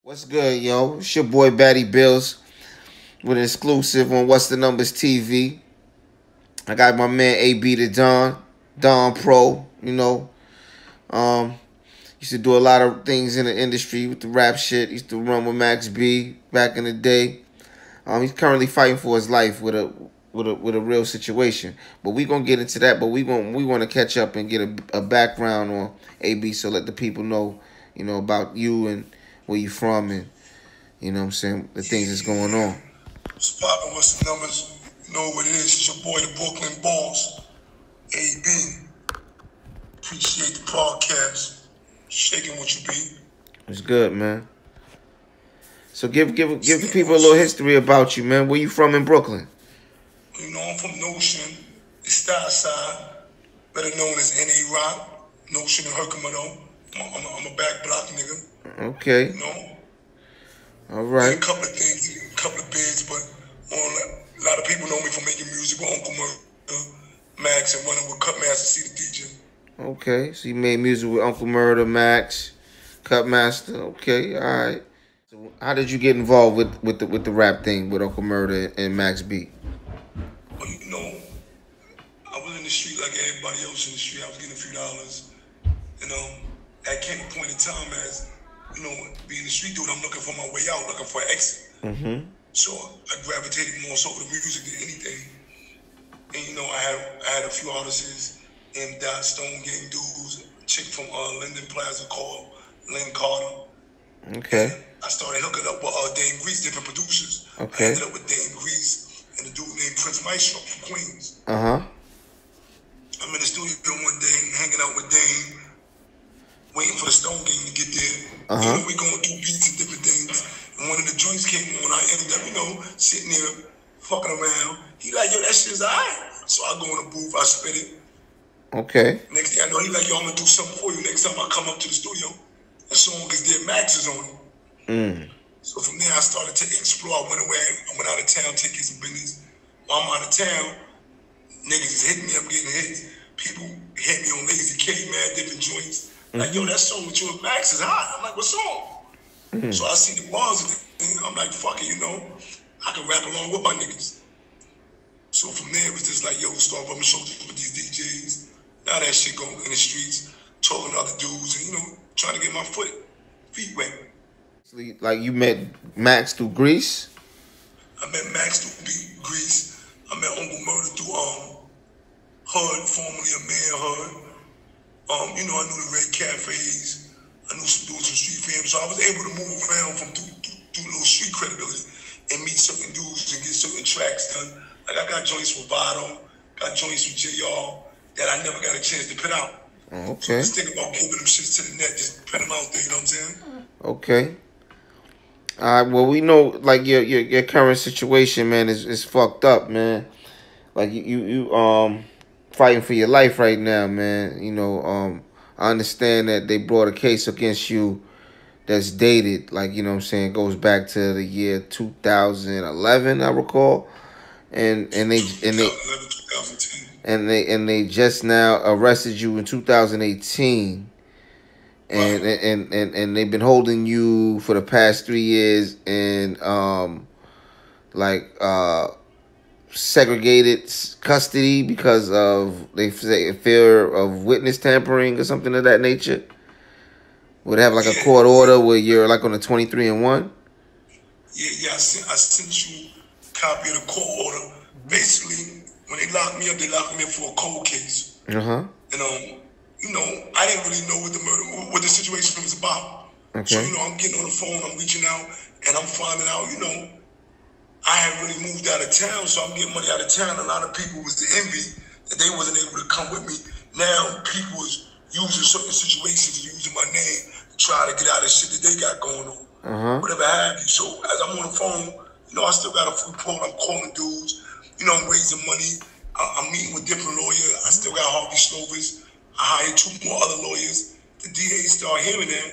What's good, yo? It's your boy Batty Billz with an exclusive on What's the Numbers TV. I got my man AB the Don Pro, you know. Used to do a lot of things in the industry with the rap shit. Used to run with Max B back in the day. He's currently fighting for his life with a real situation. But we gonna get into that. But we want to catch up and get a background on AB, so let the people know, you know, about you and where you from and, you know what I'm saying, the things that's going on. What's poppin'? What's the numbers? You know what it is. It's your boy, the Brooklyn Boss, AB. Appreciate the podcast. Shaking what you be. It's good, man. So give the people a little history about you, man. Where you from in Brooklyn? You know, I'm from Notion, the Style Side, better known as N.A. Rock, Notion and Herkimer. I'm a back block nigga. Okay. You know? All right. A couple of things, a couple of bids, but a lot of people know me for making music with Uncle Murder, Max, and running with Cutmaster, see the DJ. Okay, so you made music with Uncle Murder, Max, Cutmaster. Okay, all right. So how did you get involved with the rap thing with Uncle Murder and Max B? Well, you know, I was in the street like everybody else in the street. I was getting a few dollars. You know, that came a point in time as, you know, being a street dude, I'm looking for my way out, looking for an exit. Mm-hmm. So I gravitated more so to the music than anything. And you know, I had a few artists, M. Dot, Stone Gang Dudes, a chick from Linden Plaza called Lynn Carter. Okay. And I started hooking up with Dame Grease, different producers. Okay. I ended up with Dame Grease and a dude named Prince Maestro from Queens. Uh-huh. I'm in the studio one day, hanging out with Dame, waiting for the Stone Gang to get there. Uh-huh. You know, we going through beats and different things. And one of the joints came on, I ended up, you know, sitting there, fucking around. He like, yo, that shit's alright. So I go in the booth, I spit it. Okay. Next thing I know, he like, yo, I'm gonna do something for you next time I come up to the studio. The song is there, Max is on it. So from there, I started to explore. I went away, I went out of town, taking some business. While I'm out of town, niggas is hitting me, I'm getting hits. People hit me on Lazy K, man, different joints. Like, yo, that song with you and Max is hot. I'm like, what song? So I see the bars of the thing. I'm like, fuck it, you know, I can rap along with my niggas. So from there, it was just like, yo, start rubbing shoulders with these DJs. Now that shit going in the streets, talking to other dudes, and, you know, trying to get my feet wet. Like you met Max through Grease? I met Max through Grease. I met Uncle Murder through Hood, formerly a man Hood. You know, I knew the Red Cafes. I knew some dudes from Street Fam. So I was able to move around from through little street credibility and meet certain dudes and get certain tracks done. Like I got joints with Vado, got joints with JR that I never got a chance to put out. Okay. So just think about moving them shits to the net, just put them out there, you know what I'm saying? Okay. All right, well, we know, like, your current situation, man, is fucked up, man. Like, you fighting for your life right now, man. You know, I understand that they brought a case against you that's dated, like, you know what I'm saying, goes back to the year 2011, I recall. And they 2010. Just now arrested you in 2018. And they've been holding you for the past 3 years in segregated custody because of, they say, fear of witness tampering or something of that nature. Would have like a court order where you're like on a 23-1. Yeah, I sent you a copy of the court order. Basically, when they locked me up for a cold case. And you know, I didn't really know what the situation was about. Okay. So, you know, I'm getting on the phone, I'm reaching out, and I'm finding out, you know, I had really moved out of town, so I'm getting money out of town. A lot of people was the envy that they wasn't able to come with me. Now, people is using certain situations, using my name to try to get out of shit that they got going on. Whatever have you. So, as I'm on the phone, you know, I still got a few calls. I'm calling dudes. You know, I'm raising money. I'm meeting with different lawyers. I still got Harvey Slovis. I hired 2 more other lawyers. The DA started hearing that,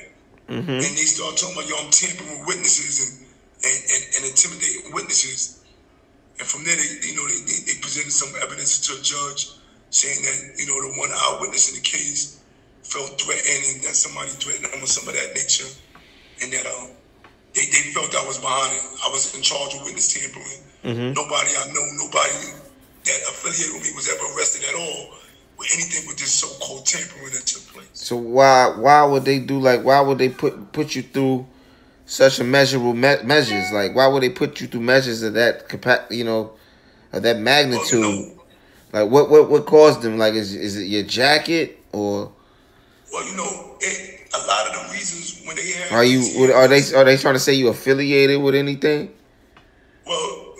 and they started talking about, yo, I'm tampering with witnesses and intimidating witnesses. And from there, they presented some evidence to a judge saying that, you know, the one eyewitness in the case felt threatened and that somebody threatened him or some of that nature, and that they felt I was behind it. I was in charge of witness tampering. Nobody I know, nobody that affiliated with me was ever arrested at all with anything with this so-called tampering that took place. So why would they do like why would they put you through such immeasurable measures? Like why would they put you through measures of that of that magnitude? Well, like what caused them? Like is it your jacket or? Well, a lot of the reasons when they have are they trying to say you affiliated with anything? Well,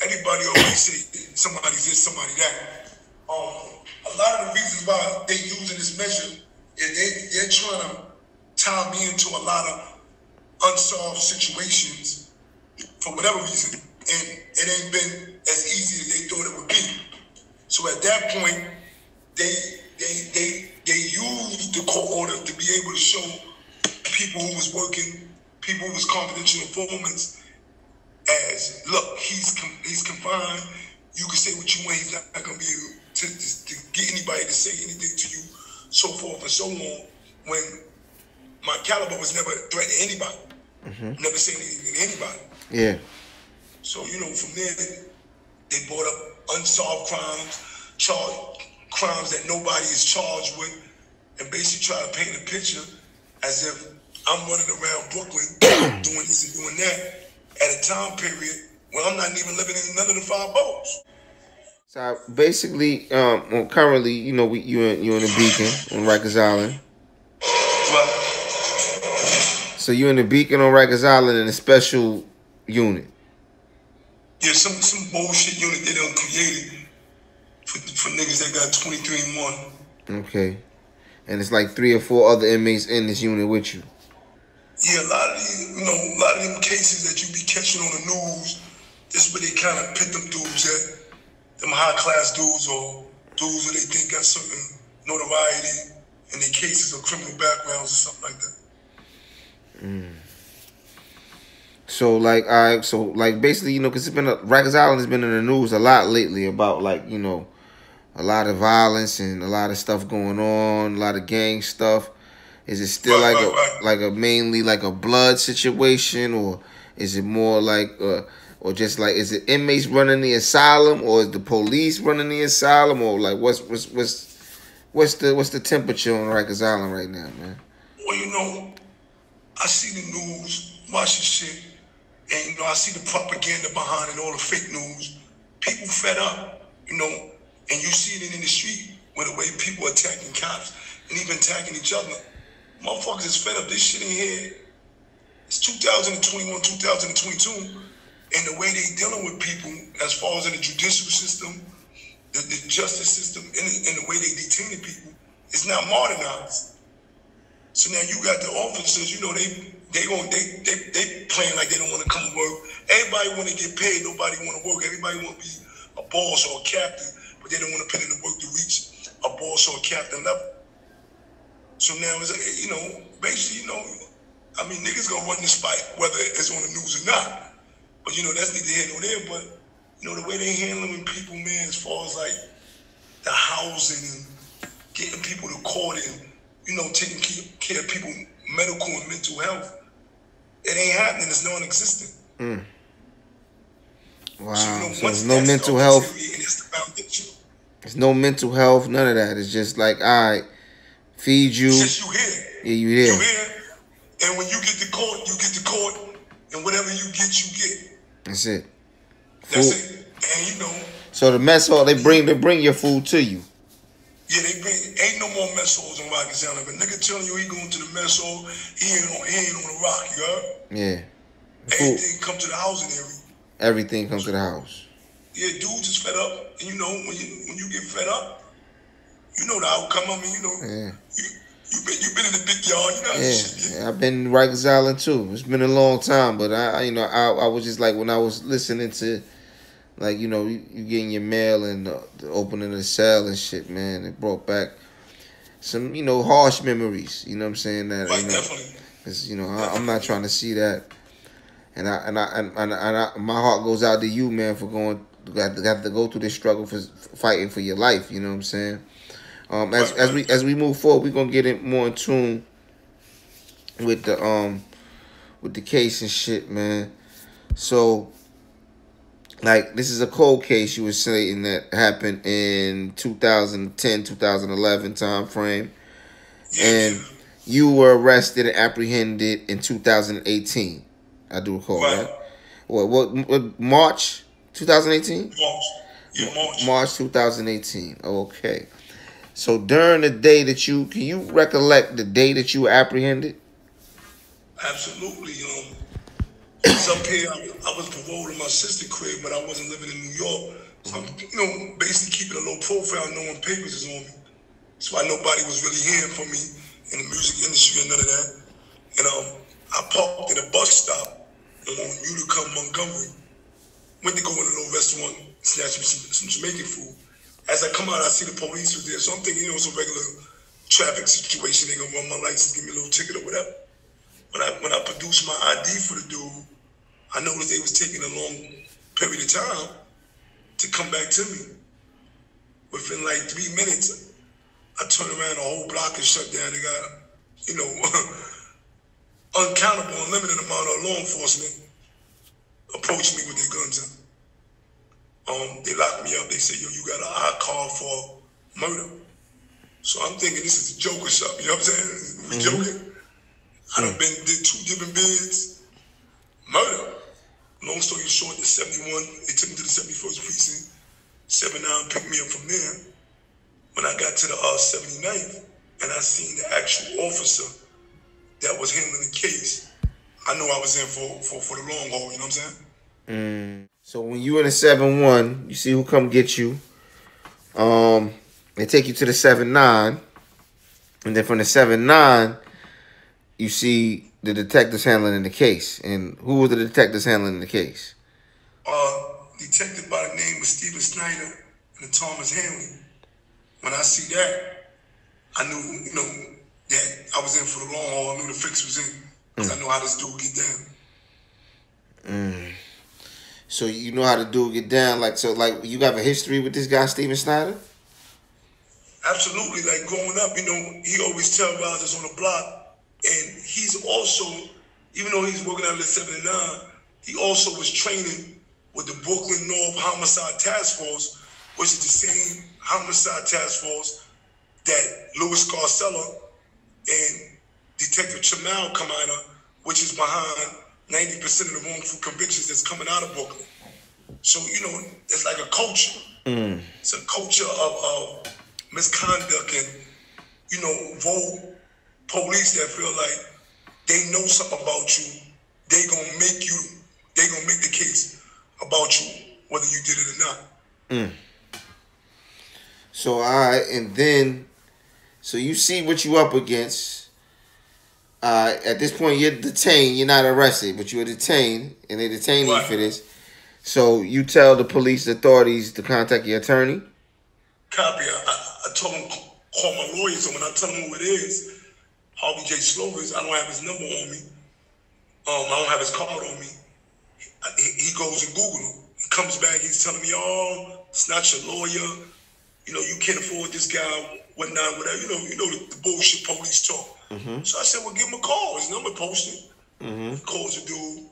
anybody always say somebody's this, somebody that. A lot of the reasons why they using this measure is they're trying to tie me into a lot of unsolved situations for whatever reason, and it ain't been as easy as they thought it would be. So at that point, they used the court order to be able to show people who was working, people who was confidential informants, as look, he's confined. You can say what you want. He's not going to be able to get anybody to say anything to you, so forth and so on. When my caliber was never threatening anybody, never saying anything to anybody. Yeah. So from there they brought up unsolved crimes that nobody is charged with, and basically try to paint a picture as if I'm running around Brooklyn doing this and doing that at a time period when I'm not even living in none of the 5 boroughs. So basically, currently, you're in the Beacon on Rikers Island. Well, so you're in the Beacon on Rikers Island in a special unit. Yeah, some bullshit unit they done created for niggas that got 23 and 1. Okay. And it's like 3 or 4 other inmates in this unit with you. Yeah, a lot of them cases that you be catching on the news, this is where they kind of pit them dudes at, them high-class dudes or dudes who they think got certain notoriety and their cases or criminal backgrounds or something like that. So basically, because it's been Rikers Island has been in the news a lot lately about a lot of violence and a lot of stuff going on, a lot of gang stuff. Is it still mainly like a blood situation, or is it more like or just like is it inmates running the asylum, or is the police running the asylum, or like what's the temperature on Rikers Island right now, man? Well, I see the news, watch the shit, and I see the propaganda behind it, all the fake news. People fed up, and you see it in the street with the way people attacking cops and even attacking each other. Motherfuckers is fed up. This shit in here. It's 2021, 2022, and the way they dealing with people, as far as in the judicial system, the justice system, and the way they detaining people, it's not modernized. So now you got the officers. They playing like they don't want to come to work. Everybody want to get paid. Nobody want to work. Everybody want to be a boss or a captain, but they don't want to put in the work to reach a boss or a captain level. So now it's basically, niggas gonna run this fight whether it's on the news or not. But that's neither here nor there. But the way they handling people, man, as far as like the housing and getting people to court and taking care of people medical and mental health, it ain't happening. It's non-existent. Wow. So there's no mental health. There's no mental health. None of that. It's just like, all right, feed you. It's just you here. Yeah, you here. You here. And when you get to court, you get to court. And whatever you get. That's it. That's it. And So the mess hall, they bring your food to you. Yeah, ain't no more mess halls in Rikers Island. If a nigga telling you he going to the mess hall, he ain't on the rock, you heard? Yeah. Everything come to the housing area. Everything comes to the house. Yeah, dudes is fed up. And when you get fed up, the outcome. Yeah. You've been in the big yard, Yeah, I've been in Rikers Island too. It's been a long time, but I was just like when I was listening to, like you getting your mail and the opening of the cell and shit, man. It brought back some harsh memories. You know what I'm saying? That definitely. Because I'm not trying to see that, and my heart goes out to you, man, for got to go through this struggle for fighting for your life. You know what I'm saying? As we move forward, we're gonna get more in tune with the with the case and shit, man. So, like, this is a cold case you were saying that happened in 2010, 2011 time frame. Yeah, And yeah. you were arrested and apprehended in 2018. I do recall, Right. right? What March 2018? March. Yeah, March. March 2018. Okay. So during the day that can you recollect the day that you were apprehended? Absolutely. It's up here. I was paroled in my sister's crib, but I wasn't living in New York. So I'm, basically keeping a low profile, knowing papers is on me. That's why nobody was really hearing from me in the music industry and none of that. And I parked at a bus stop on Utica, Montgomery. Went to go in a little restaurant, snatch me some Jamaican food. As I come out, I see the police was there. So I'm thinking, it's a regular traffic situation. They gonna run my license, give me a little ticket or whatever. When I produced my ID for the dude, I noticed they was taking a long period of time to come back to me. Within like 3 minutes, I turned around, the whole block is shut down. They got, uncountable, unlimited amount of law enforcement approaching me with their guns out. They locked me up. They said, yo, you got an I-card for murder. So I'm thinking this is a joke or something. You know what I'm saying? We're joking. I done did 2 different bids. Murder. Long story short, the 71, they took me to the 71st precinct. 79 picked me up from there. When I got to the 79th, and I seen the actual officer that was handling the case, I knew I was in for the long haul, you know what I'm saying? So when you in the 7-1, you see who come get you. They take you to the 7-9. And then from the 7-9, you see the detectives handling the case. And who were the detectives handling the case? Detective by the name of Stephen Snyder and Thomas Hanley. When I see that, I knew, that I was in for the long haul. I knew the fix was in. Because I know how this dude get down. So you know how the dude get down. Like you have a history with this guy, Stephen Snyder? Absolutely. Like growing up, he always terrorized us on the block. And he's also, even though he's working out of the 79, he also was training with the Brooklyn North Homicide Task Force, which is the same homicide task force that Louis Scarcella and Detective Chamal come out of, which is behind 90% of the wrongful convictions that's coming out of Brooklyn. So, it's like a culture. It's a culture of misconduct and, vote police that feel like they know something about you. They gonna make the case about you, whether you did it or not. So, all right, and then, so you see what you up against. At this point, you're detained. You're not arrested, but you're detained, and they detain you for this. So you tell the police authorities to contact your attorney? Copy. I told them call my lawyer, so when I tell them who it is, Harvey J. Slovis, I don't have his number on me. I don't have his card on me. He goes and Google him. He comes back, he's telling me, it's not your lawyer. You can't afford this guy, whatnot, whatever. The bullshit police talk. So I said, well, give him a call. His number posted. He calls the dude.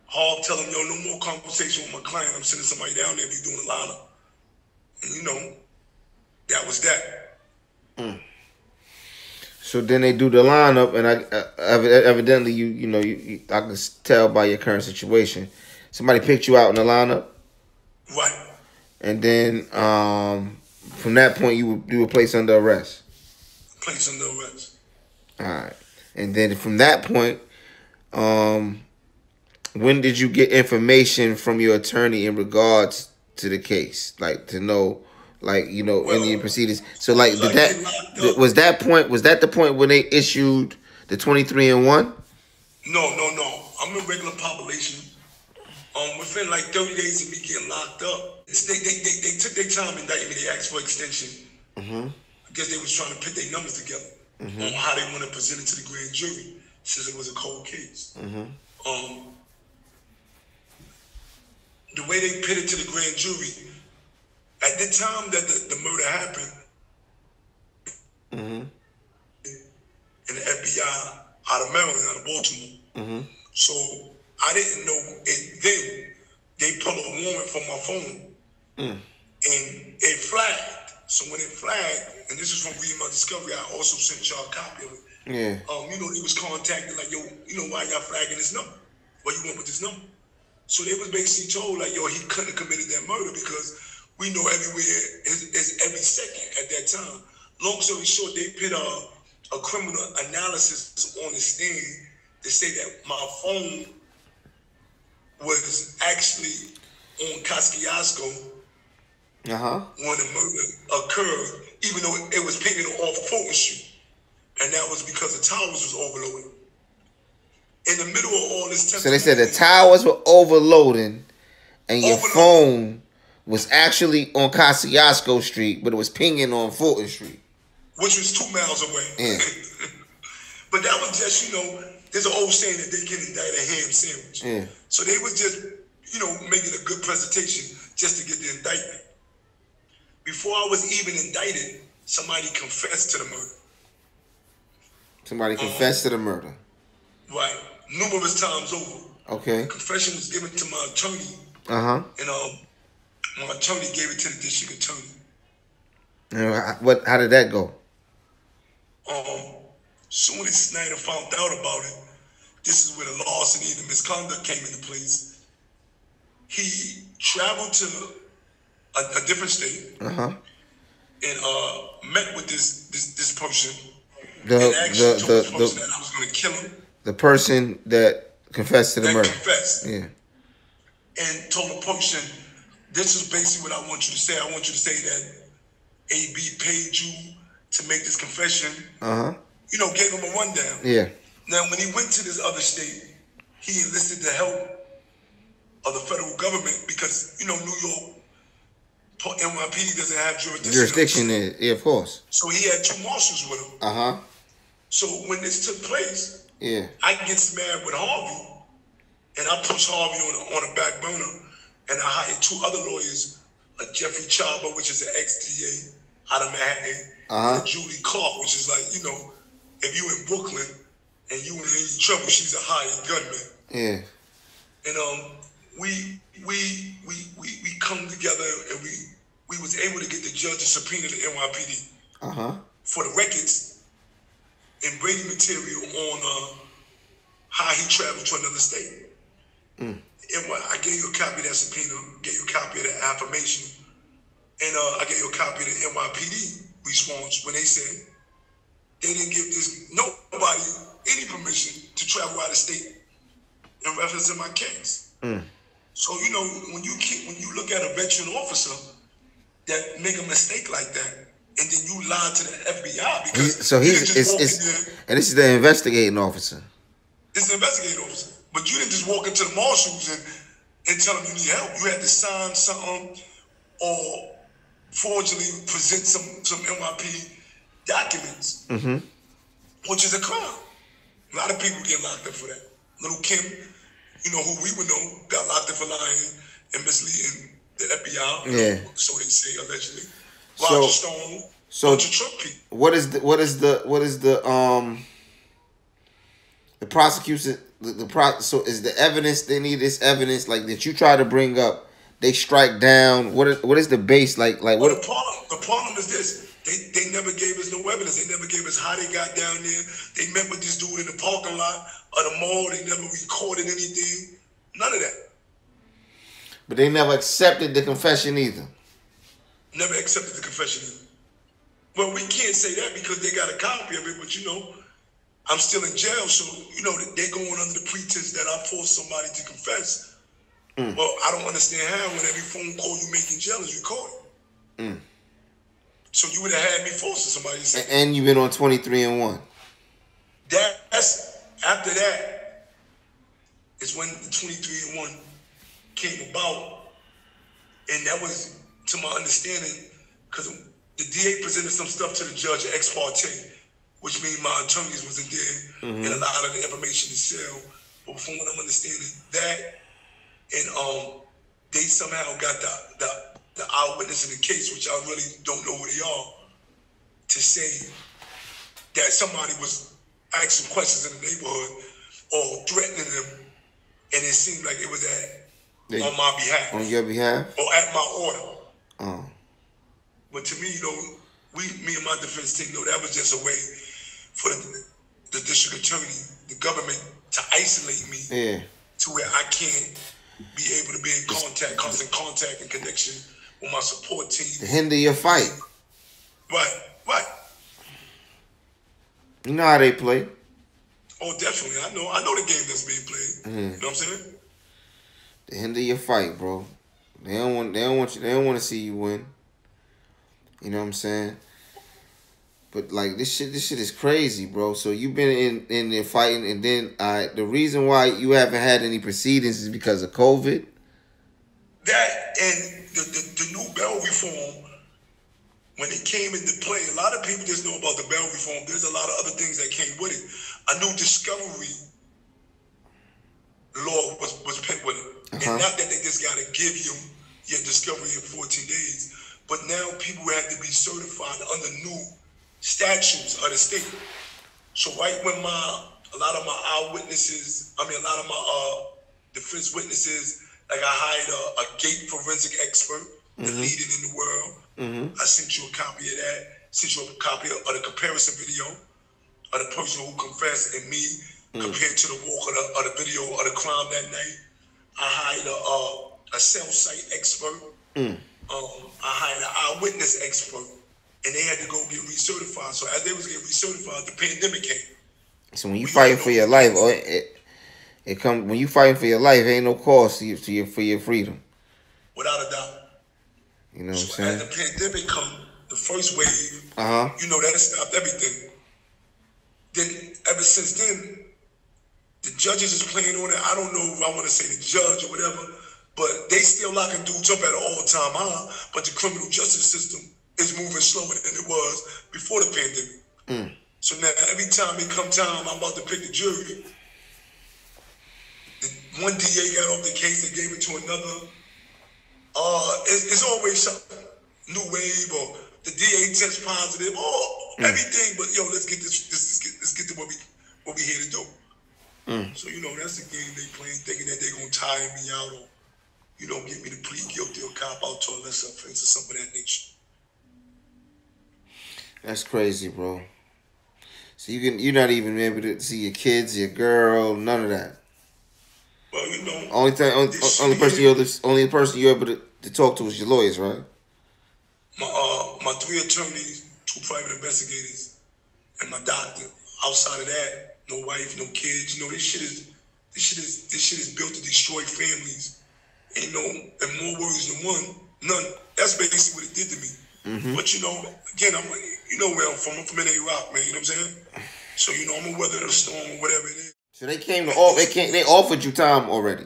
Harv tell him, yo, no more conversation with my client. I'm sending somebody down there if you're doing a lineup. And that was that. So then they do the lineup, and evidently I can tell by your current situation, somebody picked you out in the lineup, right? And then from that point, you were placed under arrest. Placed under arrest. All right, and then from that point, when did you get information from your attorney in regards to the case, like to know? Indian proceedings. So, was that the point when they issued the 23-1? No. I'm a regular population. Within like 30 days of me getting locked up, they took their time indicting me. They asked for extension. I guess they was trying to put their numbers together on how they want to present it to the grand jury, since it was a cold case. The way they put it to the grand jury. At the time that the murder happened, and the FBI out of Maryland, out of Baltimore, So I didn't know it then. They pulled a warrant from my phone, and it flagged. So when it flagged, and this is from reading my discovery, I also sent y'all a copy of it. Yeah. They was contacted like, yo, why y'all flagging this number? Where you went with this number? So they was basically told like, yo, he couldn't have committed that murder because we know everywhere is every second at that time. Long story short, they put a criminal analysis on the stand to say that my phone was actually on Kosciuszko when the murder occurred, even though it was pinging off Fulton Street. And that was because the towers was overloaded. In the middle of all this testimony, so they said the towers were overloading and your phone was actually on Kosciuszko Street, but it was pinging on Fulton Street. Which was 2 miles away. Yeah. But that was just, there's an old saying that they can indict a ham sandwich. Yeah. So they was just, making a good presentation just to get the indictment. Before I was even indicted, somebody confessed to the murder. Somebody confessed to the murder. Right. Numerous times over. Okay. The confession was given to my attorney. And my attorney gave it to the district attorney. How did that go? Soon as Snyder found out about it, this is where the larceny and the misconduct came into place. He traveled to a different state and met with this person and actually told this person that I was going to kill him. The person that confessed to the murder. Confessed. Yeah. And told the person, this is basically what I want you to say. I want you to say that AB paid you to make this confession. Gave him a rundown. Yeah. Now, when he went to this other state, he enlisted the help of the federal government because, New York, NYPD doesn't have jurisdiction. Yeah, of course. So he had 2 marshals with him. So when this took place, I get smacked with Harvey, and I pushed Harvey on a back burner, and I hired 2 other lawyers, like Jeffrey Chaba, which is an ex-DA out of Manhattan, and Julie Clark, which is like, if you in Brooklyn and you in any trouble, she's a hired gunman. Yeah. And we come together and we was able to get the judge to subpoena the NYPD for the records and Brady material on how he traveled to another state. And I gave you a copy of that subpoena, gave you a copy of that affirmation, and I gave you a copy of the NYPD response when they said they didn't give nobody any permission to travel out of state in reference to my case. So when you look at a veteran officer that make a mistake like that, and then you lie to the FBI because and this is the investigating officer. It's an investigating officer, but you didn't just walk into the marshals and tell them you need help. You had to sign something or forgibly present some NYPD documents, which is a crime. A lot of people get locked up for that. Little Kim, who we would know, got locked up for lying and misleading the FBI. Yeah. So they say allegedly. Roger Stone, bunch of Trump people. What is the prosecution? So is the evidence they need? This evidence like that you try to bring up, they strike down. What is the base like? What? The problem is this. They never gave us no evidence. They never gave us how they got down there. They met with this dude in the parking lot of the mall. They never recorded anything. None of that. But they never accepted the confession either. Never accepted the confession either. Well, we can't say that because they got a copy of it, but I'm still in jail, so they going under the pretense that I forced somebody to confess. Well, I don't understand how when every phone call you make in jail is recorded. So you would have had me forcing somebody to say. And you've been on 23-1. That's after that. It's when the 23-1 came about, and that was, to my understanding, because the DA presented some stuff to the judge ex parte, which means my attorneys wasn't there, and a lot of the information is sealed. But from what I'm understanding, that and they somehow got the eyewitness in the case, which I really don't know who they are, to say that somebody was asking questions in the neighborhood or threatening them, and it seemed like it was on my behalf. On your behalf? Or at my order. Oh. But to me, me and my defense team, that was just a way for the district attorney, the government, to isolate me to where I can't be able to be in constant contact and connection with my support team. To hinder your fight. Right. You know how they play. Oh, definitely. I know the game that's being played. You know what I'm saying? To hinder your fight, bro. They don't want to see you win. You know what I'm saying? But like this shit is crazy, bro. So you've been in there fighting, and then the reason why you haven't had any proceedings is because of COVID. That and the new bail reform, when it came into play, a lot of people just know about the bail reform. There's a lot of other things that came with it. A new discovery law was put with it. And not that they just got to give you your discovery in 14 days, but now people have to be certified under new statutes of the state. So right when a lot of my defense witnesses, like I hired a gate forensic expert, the leading in the world. I sent you a copy of that. Sent you a copy of the comparison video of the person who confessed and me compared to the walk of the video of the crime that night. I hired a cell site expert. I hired an eyewitness expert, and they had to go get recertified. So as they was getting recertified, the pandemic came. So when you fighting for your life, when you fighting for your life, ain't no cost for your freedom. Without a doubt. You know what I'm saying? As the pandemic come, the first wave, that stopped everything. Then ever since then, the judges is playing on it. I don't know if I want to say the judge or whatever, but they still locking dudes up at an all-time high. But the criminal justice system is moving slower than it was before the pandemic. So now every time it come time, I'm about to pick the jury. One DA got off the case and gave it to another. It's always something. New wave or the DA test positive or everything. But let's get let's get to what we here to do. So that's the game they playing, thinking that they're gonna tire me out or get me to plead guilty or cop out to a lesser offense or something of that nature. That's crazy, bro. So you're not even able to see your kids, your girl, none of that. Well, only person you're able to talk to is your lawyers, right? My 3 attorneys, 2 private investigators, and my doctor. Outside of that, no wife, no kids. This shit is built to destroy families. And more words than one, none. That's basically what it did to me. But again, I'm where I'm from. I'm from Iraq, man. You know what I'm saying? So I'm gonna weather the storm or whatever it is. So they they offered you time already.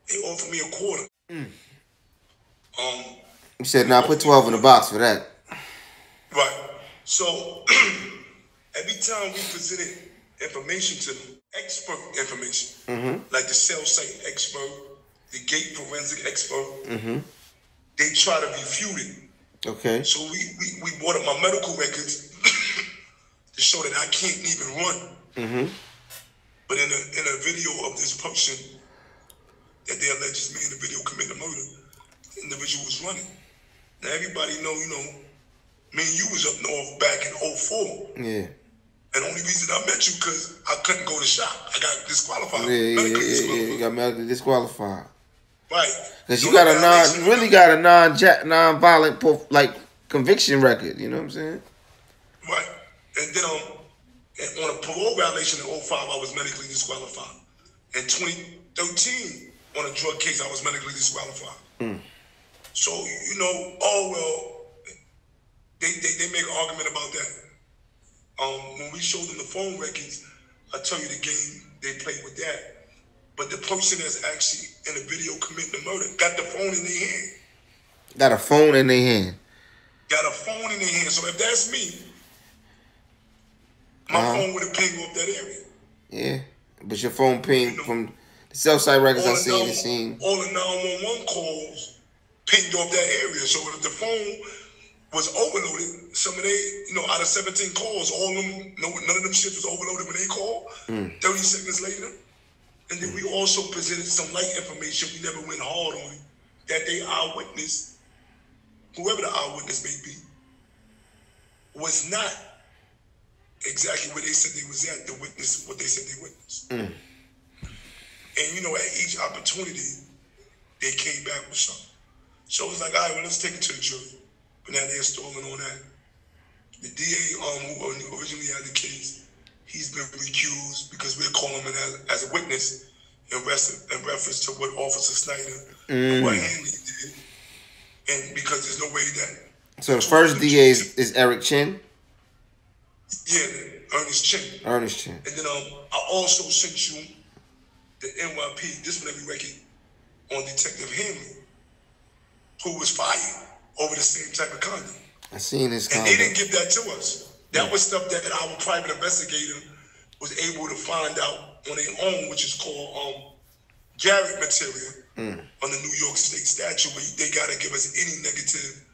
They offered me a quarter. You said, "Nah, put 12 in the box for that." Right. So every time we presented information to them, expert information, like the cell site expert, the gate forensic expert, they try to refute it. Okay. So we brought up my medical records to show that I can't even run. But in a video of this person that they allege is me in the video committing a murder, the individual was running. Now everybody know, me and you was up north back in 2004. Yeah. And the only reason I met you because I couldn't go to shop. I got disqualified. Yeah. You got medically disqualified. Right. Because you got a non-violent conviction record. You know what I'm saying? Right. And then on a parole violation in 2005, I was medically disqualified. In 2013, on a drug case, I was medically disqualified. So, they make an argument about that. When we showed them the phone records, I tell you the game they played with that. But the person that's actually in the video committing the murder got the phone in their hand. Got a phone in their hand. Got a phone in their hand. So if that's me, my phone would have pinged off that area. Yeah, but your phone pinged from the cell site records I seen the scene. All the 911 calls pinged off that area. So if the phone was overloaded. Some of they, out of 17 calls, all of them, none of them shit was overloaded when they called. 30 seconds later. And then we also presented some light information. We never went hard on it. That they eyewitness, whoever the eyewitness may be, was not exactly where they said they was at to witness what they said they witnessed. And at each opportunity, they came back with something. So it was like, all right, well, let's take it to the jury. But now they're stalling on that. The DA who originally had the case, he's been recused because we're calling him as a witness in reference to what Officer Snyder and what Hanley did. And because there's no way that... So the first DA is Eric Chin? Yeah, Ernest Chin. Ernest Chin. And then I also sent you the NYP disciplinary record on Detective Hanley, who was fired over the same type of conduct. I seen this conduct. And they didn't give that to us. That was stuff that our private investigator was able to find out on their own, which is called Garrett material on the New York State statute, where they got to give us any negative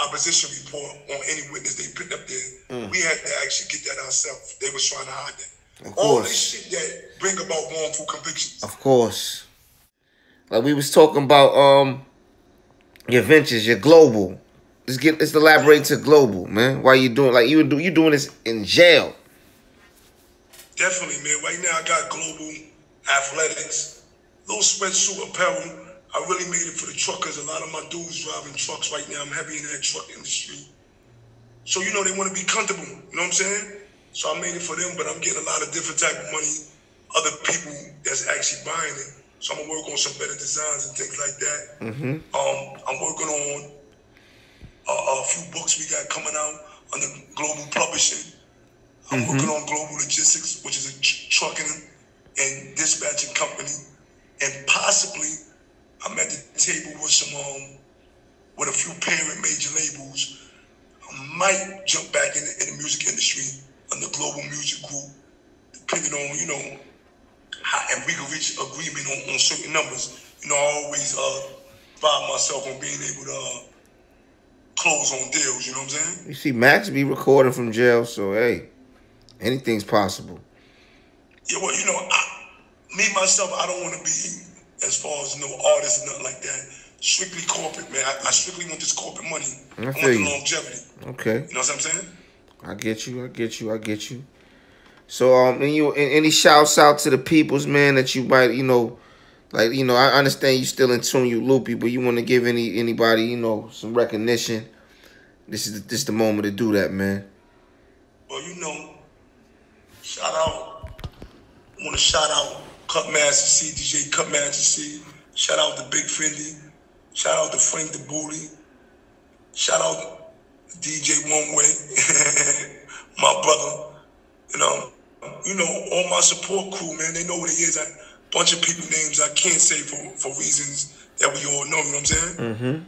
opposition report on any witness they picked up there. We had to actually get that ourselves. They was trying to hide that. All this shit that bring about wrongful convictions. Of course. Like we was talking about your ventures, your global. Let's elaborate to global, man. Why you doing you doing this in jail? Definitely, man. Right now I got global athletics, little sweatsuit apparel. I really made it for the truckers. A lot of my dudes driving trucks right now. I'm heavy in that truck industry. So, they want to be comfortable. You know what I'm saying? So I made it for them, but I'm getting a lot of different type of money, other people that's actually buying it. So I'm going to work on some better designs and things like that. I'm working on a few books we got coming out under Global Publishing. I'm working on Global Logistics, which is a trucking and dispatching company. And possibly, I'm at the table with with a few parent major labels. I might jump back in the music industry under Global Music Group, depending on, how, and we can reach agreement on certain numbers. I always pride myself on being able to close on deals, you know what I'm saying? You see Max be recording from jail, so hey, anything's possible. Yeah, well, me, myself, I don't want to be, as far as no artist and nothing like that, strictly corporate, man. I strictly want this corporate money. I want the longevity. Okay. You know what I'm saying? I get you. So, any shouts out to the peoples, man, that you might, I understand you still in tune, you loopy, but you want to give anybody, some recognition. This is the moment to do that, man. Well, shout out. I want to shout out Cutmaster C, DJ Cutmaster C. Shout out to Big Fendi. Shout out to Frank the Bully. Shout out DJ One Way, my brother. All my support crew, man. They know what it is. A bunch of people names I can't say for reasons that we all know. You know what I'm saying?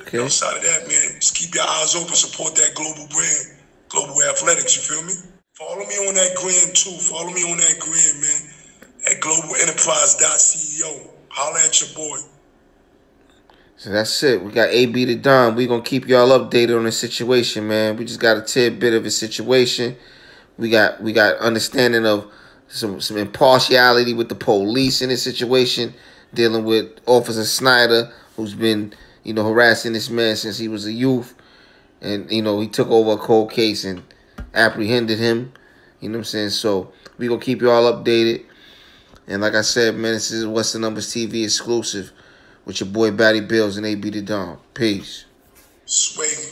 Okay. Outside of that, man, just keep your eyes open. Support that global brand, Global Athletics. You feel me? Follow me on that gram too. Follow me on that gram, man. At globalenterprise.ceo. Holla at your boy. So that's it. We got AB the Don. We gonna keep y'all updated on the situation, man. We just got a tidbit of a situation. We got understanding of some impartiality with the police in this situation, dealing with Officer Snyder, who's been, harassing this man since he was a youth. And, he took over a cold case and apprehended him. You know what I'm saying? So we gonna keep y'all updated. And like I said, man, this is What's the Numbers TV exclusive with your boy Batty, Billz, and AB the Don. Peace. Sway.